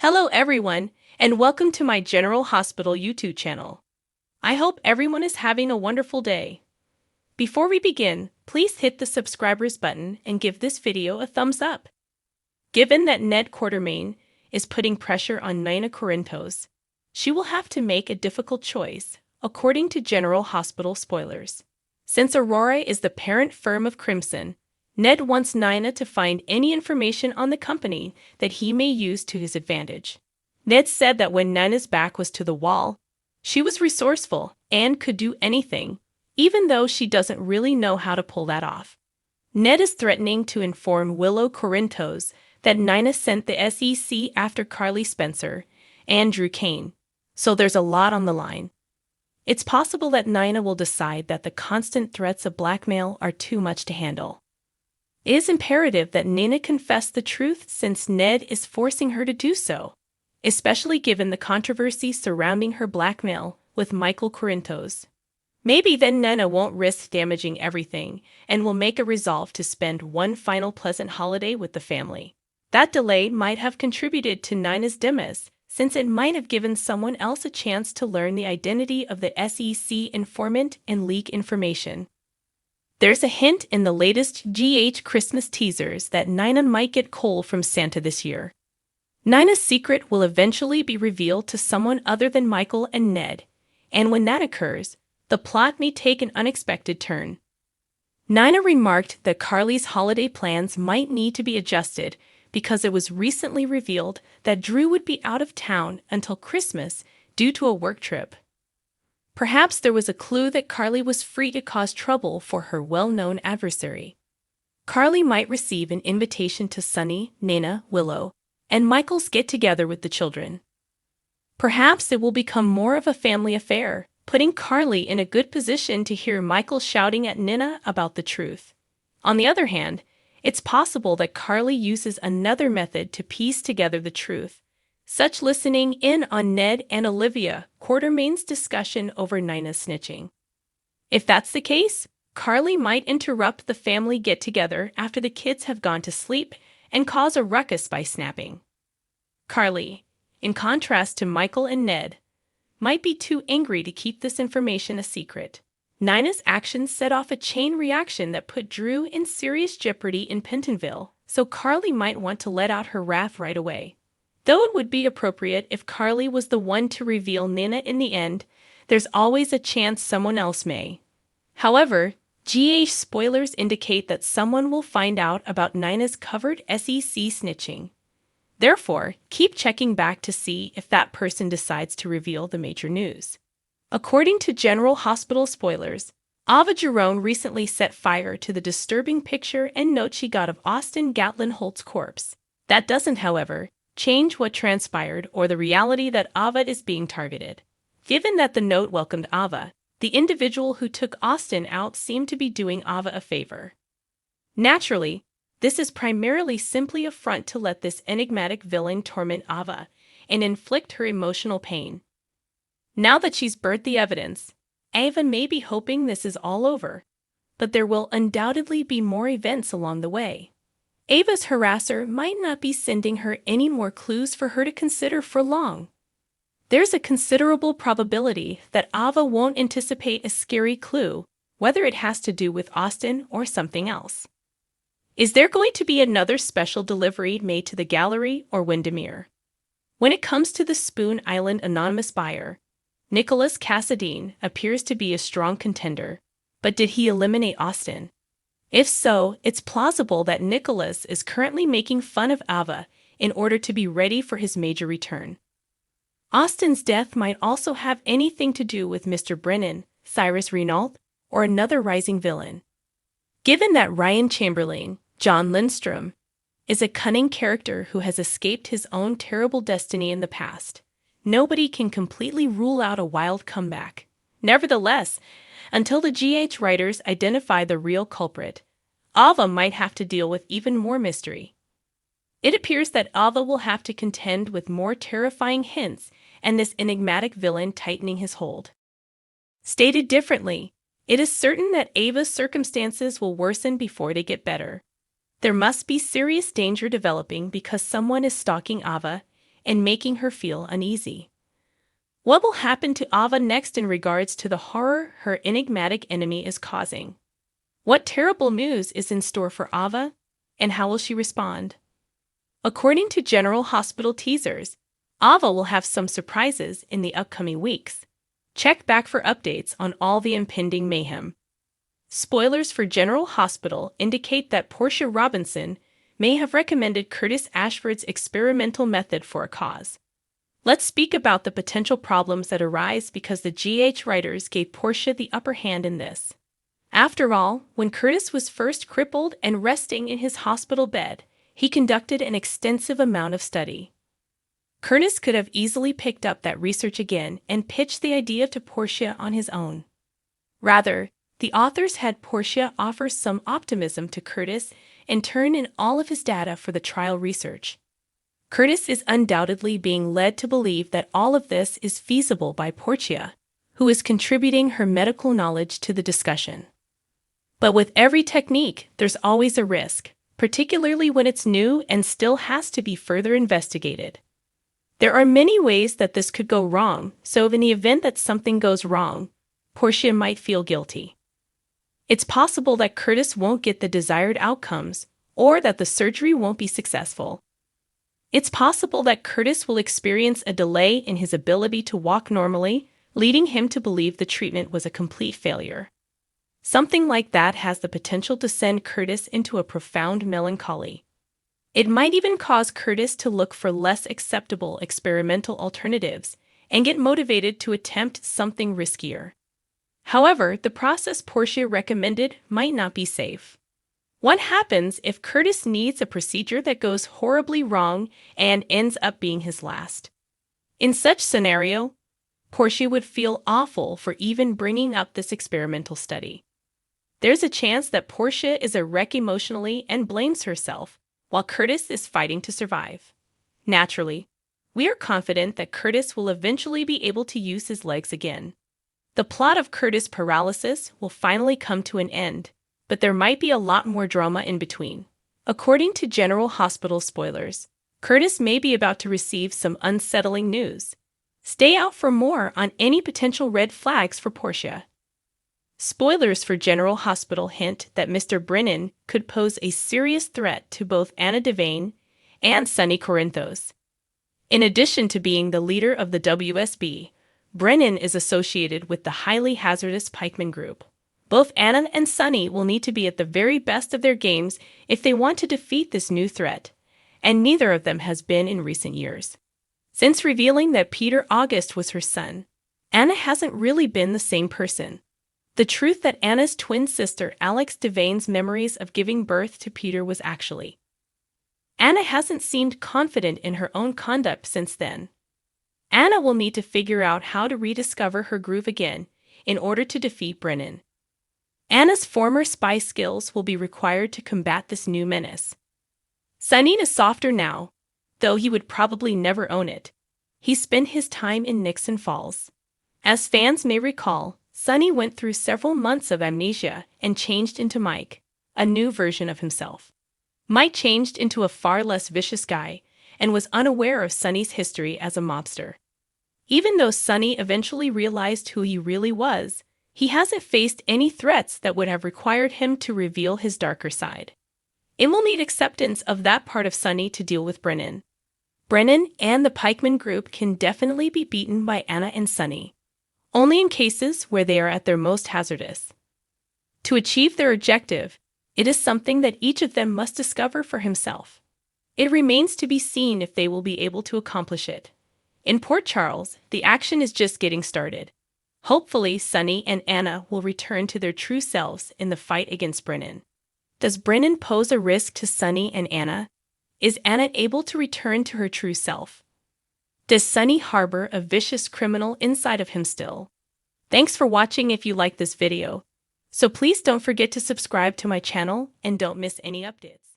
Hello everyone, and welcome to my General Hospital YouTube channel. I hope everyone is having a wonderful day. Before we begin, please hit the subscribers button and give this video a thumbs up. Given that Ned Quartermain is putting pressure on Nina Corinthos, she will have to make a difficult choice, according to General Hospital spoilers. Since Aurora is the parent firm of Crimson, Ned wants Nina to find any information on the company that he may use to his advantage. Ned said that when Nina's back was to the wall, she was resourceful and could do anything, even though she doesn't really know how to pull that off. Ned is threatening to inform Willow Corinthos that Nina sent the SEC after Carly Spencer and Drew Kane, so there's a lot on the line. It's possible that Nina will decide that the constant threats of blackmail are too much to handle. It is imperative that Nina confess the truth since Ned is forcing her to do so, especially given the controversy surrounding her blackmail with Michael Corinthos. Maybe then Nina won't risk damaging everything and will make a resolve to spend one final pleasant holiday with the family. That delay might have contributed to Nina's demise, since it might have given someone else a chance to learn the identity of the SEC informant and leak information. There's a hint in the latest GH Christmas teasers that Nina might get coal from Santa this year. Nina's secret will eventually be revealed to someone other than Michael and Ned, and when that occurs, the plot may take an unexpected turn. Nina remarked that Carly's holiday plans might need to be adjusted because it was recently revealed that Drew would be out of town until Christmas due to a work trip. Perhaps there was a clue that Carly was free to cause trouble for her well-known adversary. Carly might receive an invitation to Sonny, Nina, Willow, and Michael's get-together with the children. Perhaps it will become more of a family affair, putting Carly in a good position to hear Michael shouting at Nina about the truth. On the other hand, it's possible that Carly uses another method to piece together the truth, such listening in on Ned and Olivia Quartermain's discussion over Nina's snitching. If that's the case, Carly might interrupt the family get-together after the kids have gone to sleep and cause a ruckus by snapping. Carly, in contrast to Michael and Ned, might be too angry to keep this information a secret. Nina's actions set off a chain reaction that put Drew in serious jeopardy in Pentonville, so Carly might want to let out her wrath right away. Though it would be appropriate if Carly was the one to reveal Nina in the end, there's always a chance someone else may. However, GH spoilers indicate that someone will find out about Nina's covered SEC snitching. Therefore, keep checking back to see if that person decides to reveal the major news. According to General Hospital spoilers, Ava Jerome recently set fire to the disturbing picture and note she got of Austin Gatlin Holt's corpse. That doesn't, however, change what transpired or the reality that Ava is being targeted. Given that the note welcomed Ava, the individual who took Austin out seemed to be doing Ava a favor. Naturally, this is primarily simply a front to let this enigmatic villain torment Ava and inflict her emotional pain. Now that she's burnt the evidence, Ava may be hoping this is all over, but there will undoubtedly be more events along the way. Ava's harasser might not be sending her any more clues for her to consider for long. There's a considerable probability that Ava won't anticipate a scary clue, whether it has to do with Austin or something else. Is there going to be another special delivery made to the gallery or Windermere? When it comes to the Spoon Island anonymous buyer, Nicholas Cassadine appears to be a strong contender, but did he eliminate Austin? If so, it's plausible that Nicholas is currently making fun of Ava in order to be ready for his major return. Austin's death might also have anything to do with Mr. Brennan, Cyrus Renault, or another rising villain. Given that Ryan Chamberlain, John Lindstrom, is a cunning character who has escaped his own terrible destiny in the past, nobody can completely rule out a wild comeback. Nevertheless, until the GH writers identify the real culprit, Ava might have to deal with even more mystery. It appears that Ava will have to contend with more terrifying hints and this enigmatic villain tightening his hold. Stated differently, it is certain that Ava's circumstances will worsen before they get better. There must be serious danger developing because someone is stalking Ava and making her feel uneasy. What will happen to Ava next in regards to the horror her enigmatic enemy is causing? What terrible news is in store for Ava, and how will she respond? According to General Hospital teasers, Ava will have some surprises in the upcoming weeks. Check back for updates on all the impending mayhem. Spoilers for General Hospital indicate that Portia Robinson may have recommended Curtis Ashford's experimental method for a cause. Let's speak about the potential problems that arise because the GH writers gave Portia the upper hand in this. After all, when Curtis was first crippled and resting in his hospital bed, he conducted an extensive amount of study. Curtis could have easily picked up that research again and pitched the idea to Portia on his own. Rather, the authors had Portia offer some optimism to Curtis and turn in all of his data for the trial research. Curtis is undoubtedly being led to believe that all of this is feasible by Portia, who is contributing her medical knowledge to the discussion. But with every technique, there's always a risk, particularly when it's new and still has to be further investigated. There are many ways that this could go wrong, so in the event that something goes wrong, Portia might feel guilty. It's possible that Curtis won't get the desired outcomes, or that the surgery won't be successful. It's possible that Curtis will experience a delay in his ability to walk normally, leading him to believe the treatment was a complete failure. Something like that has the potential to send Curtis into a profound melancholy. It might even cause Curtis to look for less acceptable experimental alternatives and get motivated to attempt something riskier. However, the process Portia recommended might not be safe. What happens if Curtis needs a procedure that goes horribly wrong and ends up being his last? In such scenario, Portia would feel awful for even bringing up this experimental study. There's a chance that Portia is a wreck emotionally and blames herself, while Curtis is fighting to survive. Naturally, we are confident that Curtis will eventually be able to use his legs again. The plot of Curtis' paralysis will finally come to an end, but there might be a lot more drama in between. According to General Hospital spoilers, Curtis may be about to receive some unsettling news. Stay out for more on any potential red flags for Portia. Spoilers for General Hospital hint that Mr. Brennan could pose a serious threat to both Anna Devane and Sonny Corinthos. In addition to being the leader of the WSB, Brennan is associated with the highly hazardous pikeman group. Both Anna and Sonny will need to be at the very best of their games if they want to defeat this new threat, and neither of them has been in recent years. Since revealing that Peter August was her son, Anna hasn't really been the same person. The truth that Anna's twin sister Alex Devane's memories of giving birth to Peter was actually. Anna hasn't seemed confident in her own conduct since then. Anna will need to figure out how to rediscover her groove again in order to defeat Brennan. Anna's former spy skills will be required to combat this new menace. Sonny is softer now, though he would probably never own it. He spent his time in Nixon Falls. As fans may recall, Sonny went through several months of amnesia and changed into Mike, a new version of himself. Mike changed into a far less vicious guy and was unaware of Sonny's history as a mobster. Even though Sonny eventually realized who he really was, he hasn't faced any threats that would have required him to reveal his darker side. It will need acceptance of that part of Sonny to deal with Brennan. Brennan and the pikeman group can definitely be beaten by Anna and Sonny, only in cases where they are at their most hazardous. To achieve their objective, it is something that each of them must discover for himself. It remains to be seen if they will be able to accomplish it. In Port Charles, the action is just getting started. Hopefully, Sonny and Anna will return to their true selves in the fight against Brennan. Does Brennan pose a risk to Sonny and Anna? Is Anna able to return to her true self? Does Sonny harbor a vicious criminal inside of him still? Thanks for watching if you liked this video. So please don't forget to subscribe to my channel and don't miss any updates.